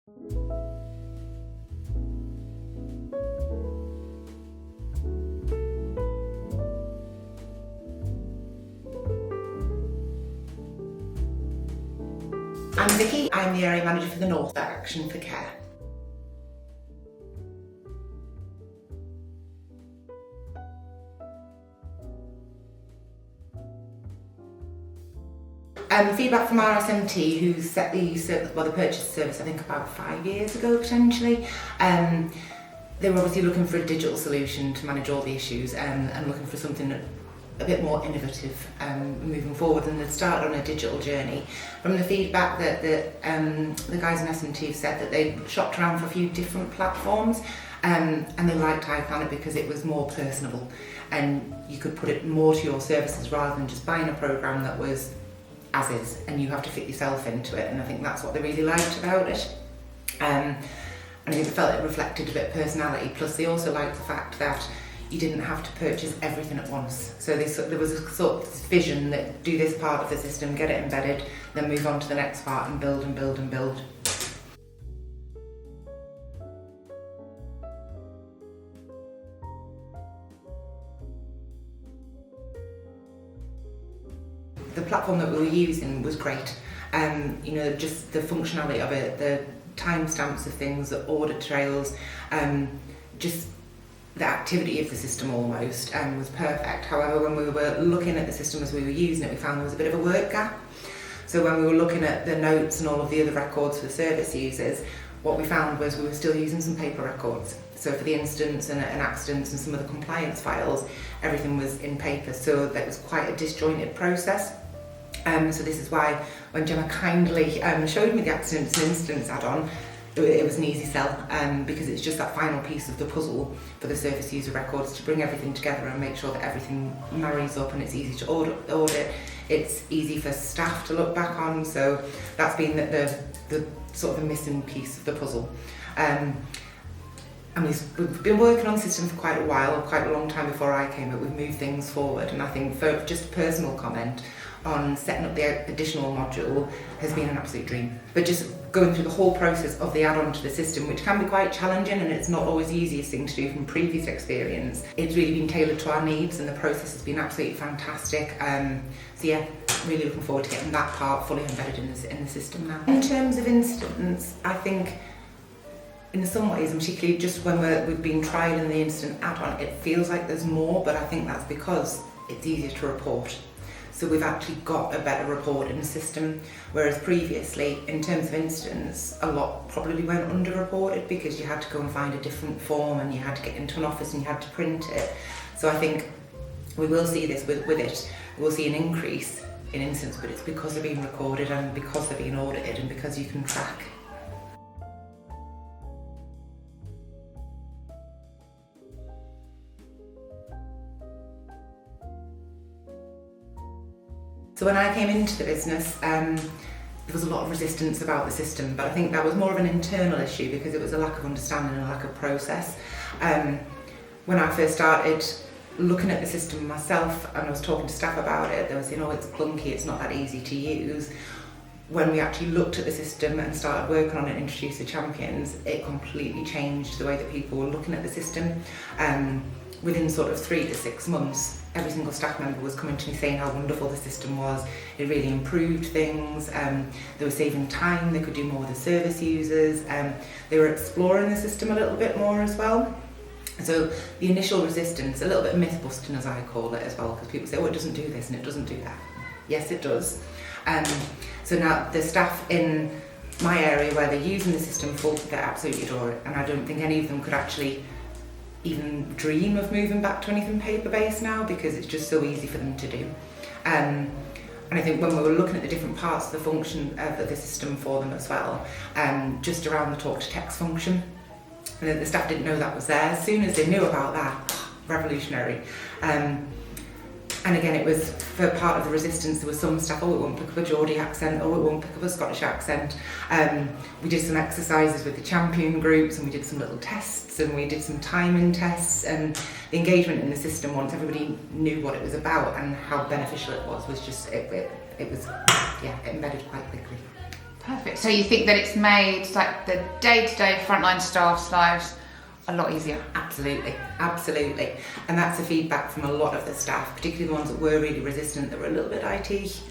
I'm Vicky, I'm the area manager for the North at Action4Care. Feedback from our SMT who set the purchase service I think about 5 years ago potentially. They were obviously looking for a digital solution to manage all the issues and looking for something a bit more innovative moving forward, and they'd started on a digital journey. From the feedback that the guys in SMT have said that they shopped around for a few different platforms and they liked iplanit because it was more personable and you could put it more to your services rather than just buying a programme that was as is and you have to fit yourself into it, and I think that's what they really liked about it. And I think they felt it reflected a bit of personality, plus they also liked the fact that you didn't have to purchase everything at once. So there was a sort of vision that do this part of the system, get it embedded, then move on to the next part and build and build and build. The platform that we were using was great. Just the functionality of it, the timestamps of things, the audit trails, just the activity of the system almost was perfect. However, when we were looking at the system as we were using it, we found there was a bit of a work gap. So when we were looking at the notes and all of the other records for the service users, what we found was we were still using some paper records. So for the incidents and accidents and some of the compliance files, everything was in paper, so that was quite a disjointed process. So this is why when Gemma kindly showed me the accidents and incidents add-on, it was an easy sell because it's just that final piece of the puzzle for the service user records to bring everything together and make sure that everything marries up and it's easy to audit. It's easy for staff to look back on, so that's been the sort of the missing piece of the puzzle. And we've been working on the system for quite a while, quite a long time before I came, but we've moved things forward, and I think for just a personal comment on setting up the additional module has been an absolute dream. But just going through the whole process of the add-on to the system, which can be quite challenging and it's not always the easiest thing to do from previous experience, it's really been tailored to our needs and the process has been absolutely fantastic. So yeah, really looking forward to getting that part fully embedded in the system now. In terms of incidents, I think in some ways, and particularly just when we've been trialling the incident add-on, it feels like there's more, but I think that's because it's easier to report. So we've actually got a better report in the system, whereas previously, in terms of incidents, a lot probably went underreported because you had to go and find a different form and you had to get into an office and you had to print it. So I think we will see this with it. We'll see an increase in incidents, but it's because they're being recorded and because they're being audited and because you can track. So when I came into the business, there was a lot of resistance about the system, but I think that was more of an internal issue because it was a lack of understanding and a lack of process. When I first started looking at the system myself and I was talking to staff about it, they were saying, oh, it's clunky, it's not that easy to use. When we actually looked at the system and started working on it and introduced the champions, it completely changed the way that people were looking at the system. Within sort of 3 to 6 months, every single staff member was coming to me saying how wonderful the system was. It really improved things. They were saving time, they could do more with the service users. They were exploring the system a little bit more as well. So the initial resistance, a little bit myth busting as I call it as well, because people say, oh, it doesn't do this and it doesn't do that. Yes, it does. So now the staff in my area where they're using the system full, they absolutely adore it, and I don't think any of them could actually even dream of moving back to anything paper-based now because it's just so easy for them to do. And I think when we were looking at the different parts of the function of the system for them as well, just around the talk to text function, the staff didn't know that was there. As soon as they knew about that, revolutionary. And again, it was for part of the resistance. There was some staff, oh, it won't pick up a Geordie accent, oh, it won't pick up a Scottish accent. We did some exercises with the champion groups and we did some little tests and we did some timing tests, and the engagement in the system once everybody knew what it was about and how beneficial it was just, it embedded quite quickly. Perfect. So you think that it's made like the day-to-day frontline staff's lives a lot easier? Absolutely, absolutely. And that's the feedback from a lot of the staff, particularly the ones that were really resistant, that were a little bit IT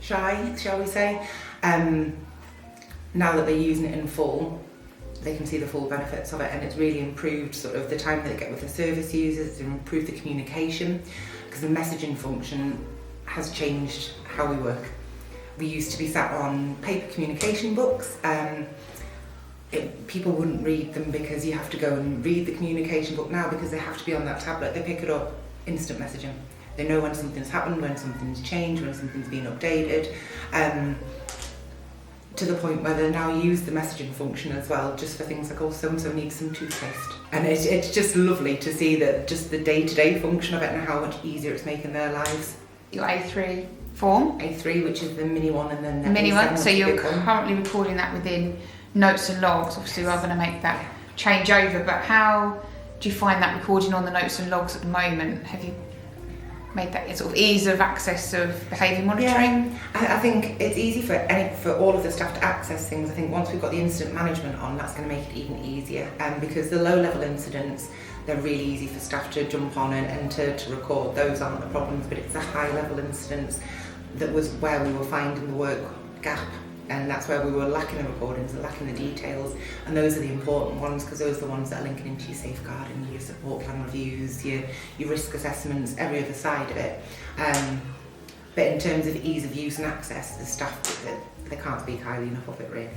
shy, shall we say. Now that they're using it in full, they can see the full benefits of it, and it's really improved sort of the time they get with the service users, it's improved the communication, because the messaging function has changed how we work. We used to be sat on paper communication books. People wouldn't read them because you have to go and read the communication book. Now, because they have to be on that tablet, they pick it up, instant messaging. They know when something's happened, when something's changed, when something's been updated. To the point where they now use the messaging function as well, just for things like, oh, so-and-so needs some toothpaste. And it's just lovely to see that just the day-to-day function of it and how much easier it's making their lives. Your A3 form? A3, which is the mini one, and then the mini A7, one, so you're currently recording that within notes and logs. Obviously, we're going to make that change over, but how do you find that recording on the notes and logs at the moment? Have you made that sort of ease of access of behaviour monitoring? Yeah, I think it's easy for all of the staff to access things. I think once we've got the incident management on, that's going to make it even easier. Because the low-level incidents, they're really easy for staff to jump on and to record. Those aren't the problems, but it's the high-level incidents that was where we were finding the work gap. And that's where we were lacking the recordings and lacking the details, and those are the important ones, because those are the ones that are linking into your safeguarding, your support plan reviews, your risk assessments, every other side of it. But in terms of ease of use and access, the staff, they can't speak highly enough of it, really.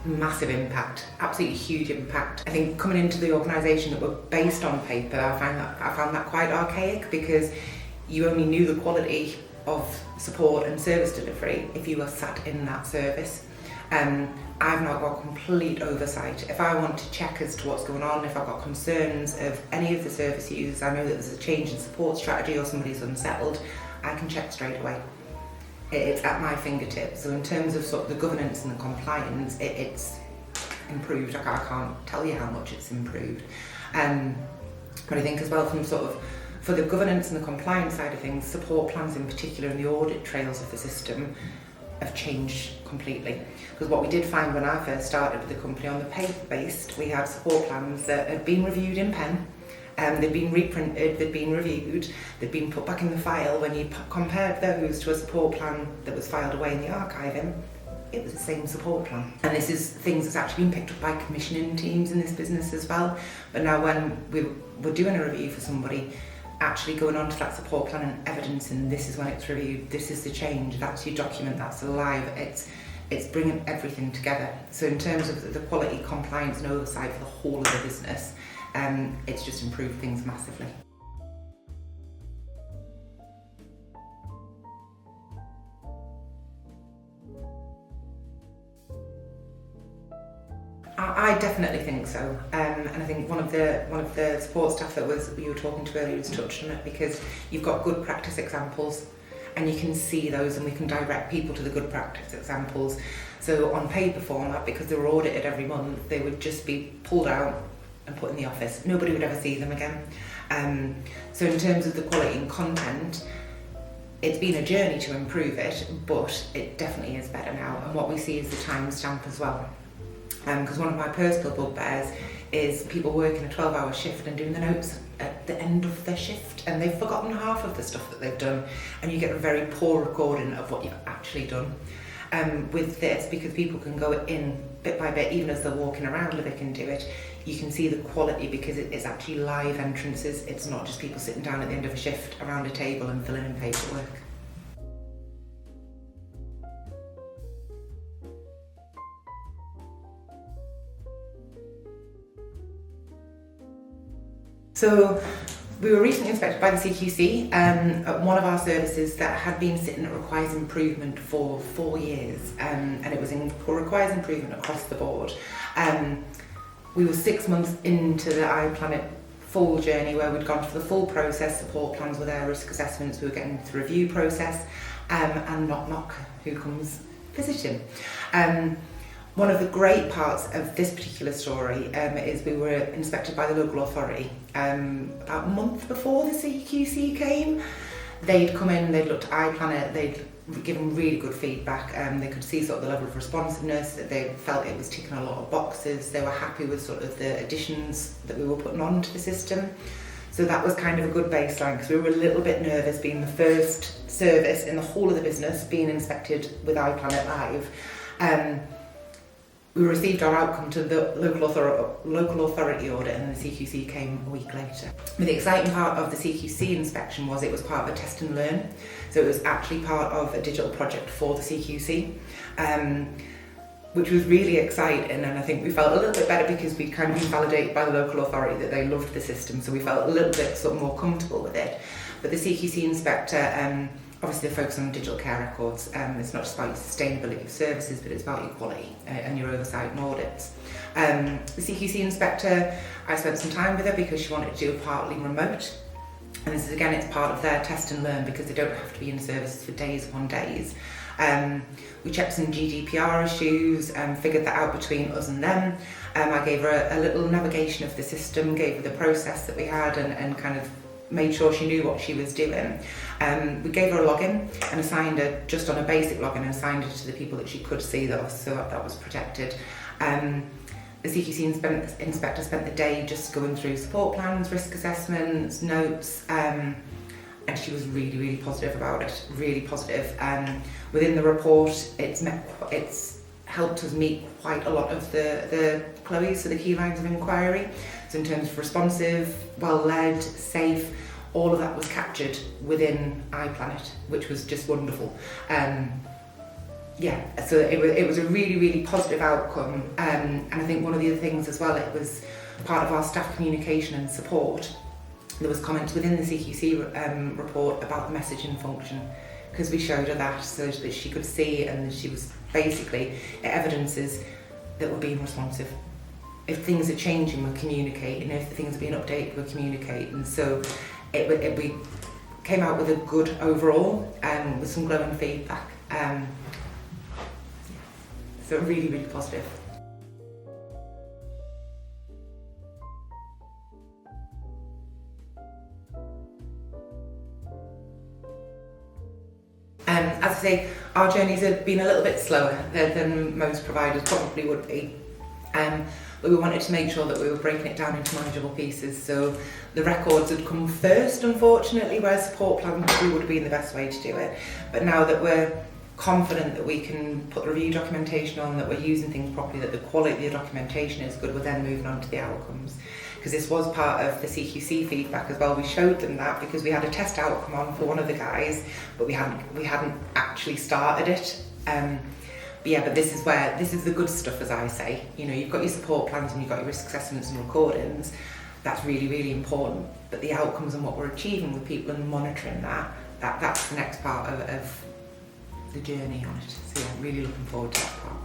Massive impact, absolutely huge impact. I think coming into the organisation that were based on paper, I found that quite archaic, because you only knew the quality of support and service delivery if you were sat in that service. I've now got complete oversight. If I want to check as to what's going on, if I've got concerns of any of the service users, I know that there's a change in support strategy or somebody's unsettled, I can check straight away. It's at my fingertips. So in terms of sort of the governance and the compliance, it's improved. I can't tell you how much it's improved. But I think as well, from sort of for the governance and the compliance side of things, support plans in particular and the audit trails of the system have changed completely. Because what we did find when I first started with the company, on the paper-based, we had support plans that had been reviewed in pen. They'd been reprinted, they'd been reviewed, they'd been put back in the file. When you compared those to a support plan that was filed away in the archiving, it was the same support plan. And this is things that's actually been picked up by commissioning teams in this business as well. But now when we're doing a review for somebody, actually going on to that support plan and evidencing this is when it's reviewed, this is the change, that's your document, that's alive, it's bringing everything together. So in terms of the quality, compliance and oversight for the whole of the business, it's just improved things massively. I definitely think so, and I think one of the support staff that you were talking to earlier was touched on it, because you've got good practice examples and you can see those, and we can direct people to the good practice examples. So on paper format, because they were audited every month, they would just be pulled out and put in the office. Nobody would ever see them again. So in terms of the quality and content, it's been a journey to improve it, but it definitely is better now. And what we see is the timestamp as well. Because one of my personal bugbears is people working a 12-hour shift and doing the notes at the end of their shift, and they've forgotten half of the stuff that they've done, and you get a very poor recording of what you've actually done. With this, because people can go in bit by bit, even as they're walking around, if they can do it, you can see the quality, because it's actually live entrances. It's not just people sitting down at the end of a shift around a table and filling in paperwork. So we were recently inspected by the CQC at one of our services that had been sitting at requires improvement for 4 years, and it was requires improvement across the board. We were 6 months into the iplanit full journey, where we'd gone through the full process. Support plans were there, risk assessments, we were getting the review process, and knock knock, who comes visiting. One of the great parts of this particular story is we were inspected by the local authority about a month before the CQC came. They'd come in, they'd looked at iplanit, they'd given really good feedback. They could see sort of the level of responsiveness, that they felt it was ticking a lot of boxes. They were happy with sort of the additions that we were putting onto the system. So that was kind of a good baseline, because we were a little bit nervous being the first service in the whole of the business being inspected with iplanit live. We received our outcome to the local authority audit, and the CQC came a week later. But the exciting part of the CQC inspection was it was part of a test and learn. So it was actually part of a digital project for the CQC, which was really exciting. And I think we felt a little bit better because we'd kind of been validated by the local authority that they loved the system. So we felt a little bit sort of more comfortable with it. But the CQC inspector, obviously they focus on digital care records. It's not just about your sustainability of services, but it's about your quality and your oversight and audits. The CQC inspector, I spent some time with her because she wanted to do it partly remote. And this is, again, it's part of their test and learn, because they don't have to be in services for days upon days. We checked some GDPR issues, figured that out between us and them. I gave her a little navigation of the system, gave her the process that we had, and kind of made sure she knew what she was doing. We gave her a login and assigned her, just on a basic login, and assigned her to the people that she could see, so that was protected. The CQC inspector spent the day just going through support plans, risk assessments, notes, and she was really, really positive about it, really positive. Within the report, it's helped us meet quite a lot of the CLOEs, so the key lines of inquiry. So in terms of responsive, well-led, safe, all of that was captured within iplanit, which was just wonderful. So it was a really, really positive outcome. And I think one of the other things as well, it was part of our staff communication and support. There was comments within the CQC report about the messaging function, because we showed her that so that she could see, and she was basically, it evidences that we're being responsive. If things are changing, we're communicating. If things are being updated, we're communicating. So we came out with a good overall, with some glowing feedback. So really, really positive. As I say, our journeys have been a little bit slower than most providers probably would be. But we wanted to make sure that we were breaking it down into manageable pieces. So the records had come first, unfortunately, whereas support plan probably would have been the best way to do it. But now that we're confident that we can put the review documentation on, that we're using things properly, that the quality of the documentation is good, we're then moving on to the outcomes. Because this was part of the CQC feedback as well. We showed them that because we had a test outcome on for one of the guys, but we hadn't actually started it. But this is the good stuff, as I say. You know, you've got your support plans and you've got your risk assessments and recordings. That's really, really important. But the outcomes and what we're achieving with people and monitoring that's the next part of the journey on it. So yeah, really looking forward to that part.